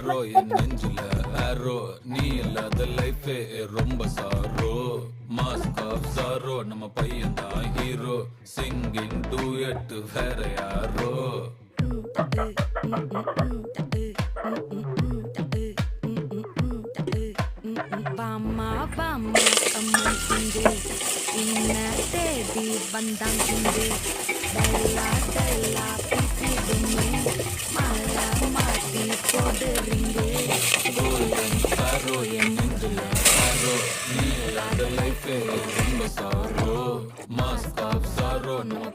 ஆரோ என் நெஞ்சில ஆரோ நீ இல்லாத லைஃபே ரொம்ப சாரோ மாஸ்க் ஆஃப் சாரோ நம்ம பையன் தான் ஹீரோ சிங்கிங் டூயட் வேற யாரோ வாமா வாமா கம்மன் சிந்து இன்ன தேடி வந்தான் சிந்து டல்லா டல்லா பிசிடுமே மாலா மாட்டி போடுறீங்க கோல்டன் சாரோ என் நெஞ்சில ஆரோ நீ இல்லாத லைஃபே ரொம்ப சாரோ மாஸ்க் ஆஃப் சாரோ நம்ம